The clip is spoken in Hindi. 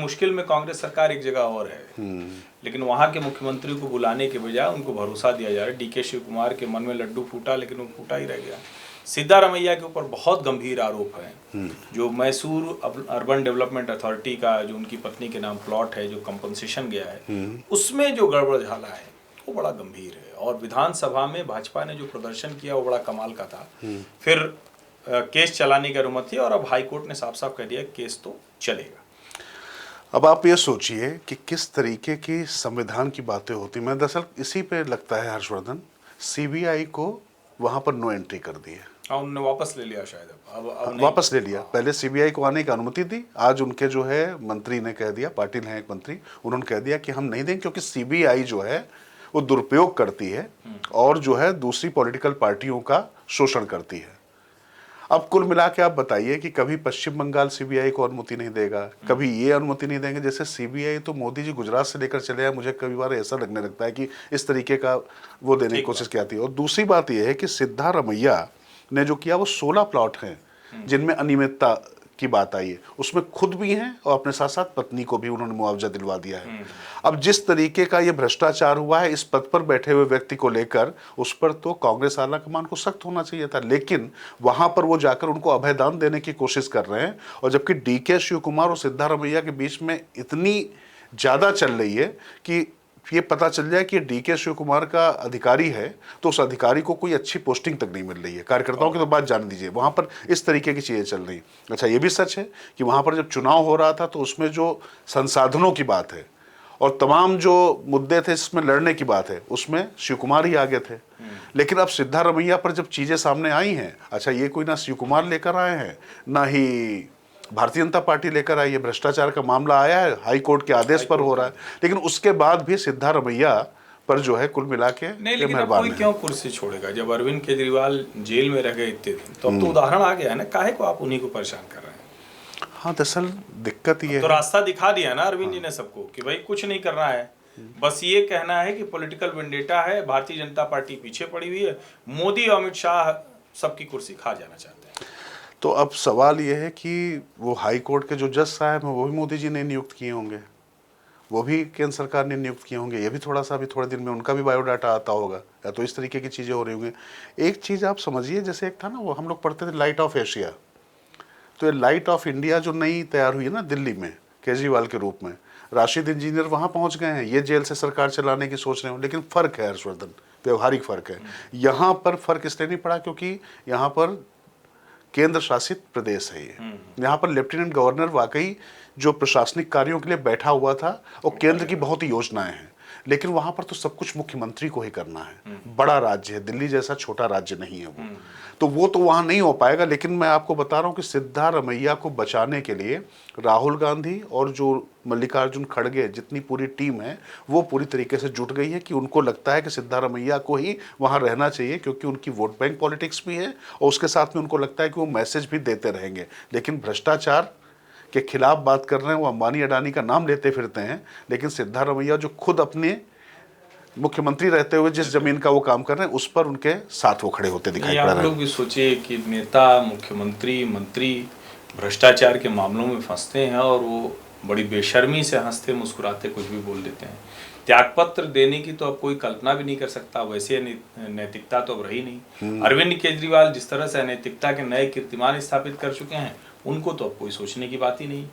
मुश्किल में कांग्रेस सरकार एक जगह और है, लेकिन वहां के मुख्यमंत्री को बुलाने के बजाय उनको भरोसा दिया जा रहा है। डीके शिव कुमार के मन में लड्डू फूटा, लेकिन वो फूटा ही रह गया। सिद्धारमैया के ऊपर बहुत गंभीर आरोप है। जो मैसूर अर्बन डेवलपमेंट अथॉरिटी का जो उनकी पत्नी के नाम प्लॉट है, जो कंपनसेशन गया है, उसमें जो गड़बड़ झाला है वो बड़ा गंभीर है। और विधानसभा में भाजपा ने जो प्रदर्शन किया वो बड़ा कमाल का था। फिर केस चलाने की अनुमति थी और अब हाईकोर्ट ने साफ साफ कह दिया केस तो चलेगा। अब आप ये सोचिए कि किस तरीके की संविधान की बातें होती। मैं दरअसल इसी पे लगता है हर्षवर्धन, सीबीआई को वहां पर नो एंट्री कर दी है। उन्होंने वापस ले लिया शायद, अब वापस ले लिया। पहले सीबीआई को आने की अनुमति दी, आज उनके जो है मंत्री ने कह दिया, पाटिल हैं एक मंत्री, उन्होंने कह दिया कि हम नहीं देंगे, क्योंकि सीबीआई जो है वो दुरुपयोग करती है और जो है दूसरी पॉलिटिकल पार्टियों का शोषण करती है। अब कुल मिला के आप बताइए कि कभी पश्चिम बंगाल सीबीआई को अनुमति नहीं देगा, कभी ये अनुमति नहीं देंगे। जैसे सीबीआई तो मोदी जी गुजरात से लेकर चले आए, मुझे कई बार ऐसा लगने लगता है कि इस तरीके का वो देने की कोशिश की जाती है। और दूसरी बात यह है कि सिद्धारमैया ने जो किया वो 16 प्लॉट हैं जिनमें अनियमितता की बात आई है, उसमें खुद भी हैं और अपने साथ साथ पत्नी को भी उन्होंने मुआवजा दिलवा दिया है। अब जिस तरीके का ये भ्रष्टाचार हुआ है इस पद पर बैठे हुए व्यक्ति को लेकर, उस पर तो कांग्रेस आला कमान को सख्त होना चाहिए था, लेकिन वहां पर वो जाकर उनको अभयदान देने की कोशिश कर रहे हैं। और जबकि डीके शिव कुमार और सिद्धारमैया के बीच में इतनी ज्यादा चल रही है कि ये पता चल जाए कि डीके शिव कुमार का अधिकारी है तो उस अधिकारी को कोई अच्छी पोस्टिंग तक नहीं मिल रही है। कार्यकर्ताओं की तो बात जान दीजिए, वहां पर इस तरीके की चीजें चल रही। अच्छा, ये भी सच है कि वहां पर जब चुनाव हो रहा था तो उसमें जो संसाधनों की बात है और तमाम जो मुद्दे थे इसमें लड़ने की बात है, उसमें शिव कुमार ही आगे थे। लेकिन अब सिद्धारमैया पर जब चीजें सामने आई हैं, अच्छा ये कोई ना शिव कुमार लेकर आए हैं ना ही भारतीय जनता पार्टी लेकर आई है, भ्रष्टाचार का मामला आया है, हाई कोर्ट के आदेश पर हो रहा है, लेकिन उसके बाद भी सिद्धारमैया पर जो है कुल मिला के नहीं, लेकिन अब कोई क्यों कुर्सी छोड़ेगा? जब अरविंद केजरीवाल जेल में रह गए इतने दिन, तो अब तो उदाहरण आ गया है ना, काहे को आप उन्हीं को परेशान कर रहे हैं? हाँ, दरअसल दिक्कत ये तो रास्ता दिखा दिया ना अरविंद जी ने सबको कि भाई कुछ नहीं करना है, बस ये कहना है कि पॉलिटिकल वेंडेटा है, भारतीय जनता पार्टी पीछे पड़ी हुई है, मोदी और अमित शाह सबकी कुर्सी खा जाना चाहते हैं। तो अब सवाल यह है कि वो हाई कोर्ट के जो जज साहब हैं वो भी मोदी जी ने नियुक्त किए होंगे, वो भी केंद्र सरकार ने नियुक्त किए होंगे। ये भी थोड़ा सा अभी थोड़े दिन में उनका भी बायोडाटा आता होगा, या तो इस तरीके की चीज़ें हो रही होंगी। एक चीज़ आप समझिए, जैसे एक था ना वो हम लोग पढ़ते थे लाइट ऑफ एशिया, तो ये लाइट ऑफ इंडिया जो नई तैयार हुई है ना दिल्ली में केजरीवाल के रूप में, राशिद इंजीनियर वहाँ पहुँच गए हैं, ये जेल से सरकार चलाने की सोच रहे हो। लेकिन फ़र्क है हर्षवर्धन, व्यवहारिक फ़र्क है। यहाँ पर फ़र्क इसलिए नहीं पड़ा क्योंकि यहाँ पर केंद्र शासित प्रदेश है ये, यहाँ पर लेफ्टिनेंट गवर्नर वाकई जो प्रशासनिक कार्यों के लिए बैठा हुआ था और केंद्र की बहुत ही योजनाएं हैं, लेकिन वहां पर तो सब कुछ मुख्यमंत्री को ही करना है। बड़ा राज्य है, दिल्ली जैसा छोटा राज्य नहीं है वो तो वहां नहीं हो पाएगा। लेकिन मैं आपको बता रहा हूं कि सिद्धारमैया को बचाने के लिए राहुल गांधी और जो मल्लिकार्जुन खड़गे जितनी पूरी टीम है वो पूरी तरीके से जुट गई है कि उनको लगता है कि सिद्धारमैया को ही वहां रहना चाहिए, क्योंकि उनकी वोट बैंक पॉलिटिक्स भी है और उसके साथ में उनको लगता है कि वो मैसेज भी देते रहेंगे। लेकिन भ्रष्टाचार के खिलाफ बात कर रहे हैं, वो अंबानी अडानी का नाम लेते फिरते हैं, लेकिन सिद्धारमैया जो खुद अपने मुख्यमंत्री रहते हुए जिस जमीन का वो काम कर रहे हैं उस पर उनके साथ वो खड़े होते दिखाई पड़ रहे हैं। आप लोग भी सोचिए कि नेता, मुख्यमंत्री, मंत्री भ्रष्टाचार के मामलों में फंसते हैं और वो बड़ी बेशर्मी से हंसते मुस्कुराते कुछ भी बोल देते हैं। त्यागपत्र देने की तो अब कोई कल्पना भी नहीं कर सकता, वैसे नैतिकता तो अब रही नहीं। अरविंद केजरीवाल जिस तरह से अनैतिकता के नए कीर्तिमान स्थापित कर चुके हैं, उनको तो अब कोई सोचने की बात ही नहीं।